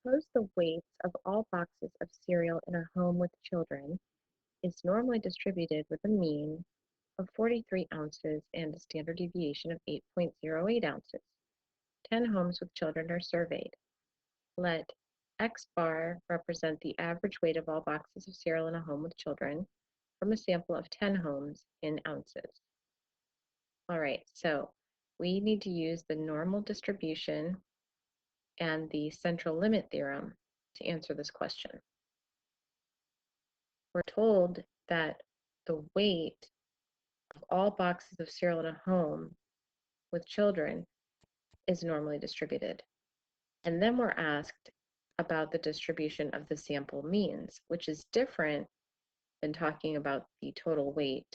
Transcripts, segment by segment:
Suppose the weights of all boxes of cereal in a home with children is normally distributed with a mean of 43 ounces and a standard deviation of 8.08 ounces. 10 homes with children are surveyed. Let X bar represent the average weight of all boxes of cereal in a home with children from a sample of 10 homes in ounces. All right, so we need to use the normal distribution and the central limit theorem to answer this question. We're told that the weight of all boxes of cereal in a home with children is normally distributed. And then we're asked about the distribution of the sample means, which is different than talking about the total weight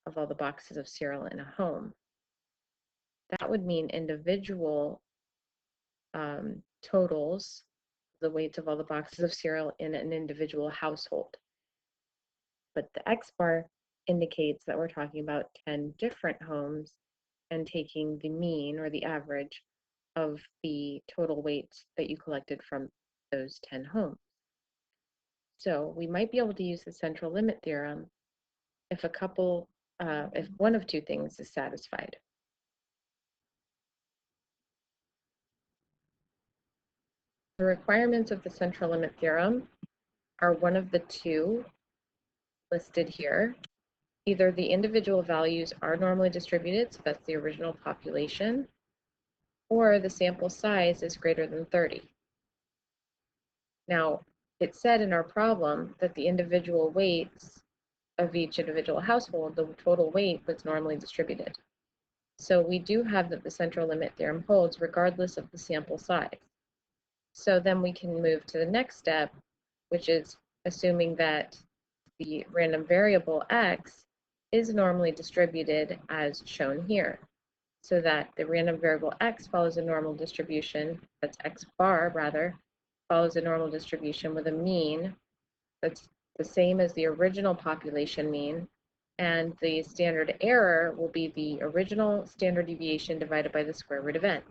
of all the boxes of cereal in a home. That would mean individual totals, the weights of all the boxes of cereal in an individual household. But the X bar indicates that we're talking about 10 different homes and taking the mean or the average of the total weights that you collected from those 10 homes. So we might be able to use the central limit theorem if if one of two things is satisfied. The requirements of the central limit theorem are one of the two listed here. Either the individual values are normally distributed, so that's the original population, or the sample size is greater than 30. Now, it said in our problem that the individual weights of each individual household, the total weight was normally distributed. So we do have that the central limit theorem holds regardless of the sample size. So then we can move to the next step, which is assuming that the random variable x is normally distributed as shown here, so that the random variable x follows a normal distribution, that's x bar rather, follows a normal distribution with a mean that's the same as the original population mean, and the standard error will be the original standard deviation divided by the square root of n.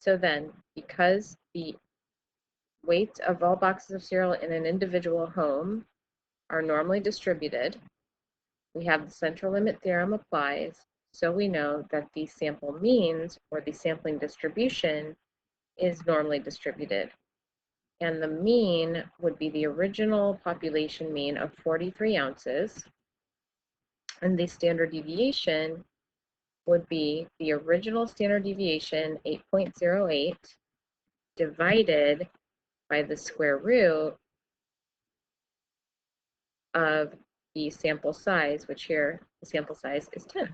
So then, because the weights of all boxes of cereal in an individual home are normally distributed, we have the central limit theorem applies, so we know that the sample means, or the sampling distribution, is normally distributed. And the mean would be the original population mean of 43 ounces, and the standard deviation would be the original standard deviation, 8.08, divided by the square root of the sample size, which here the sample size is 10.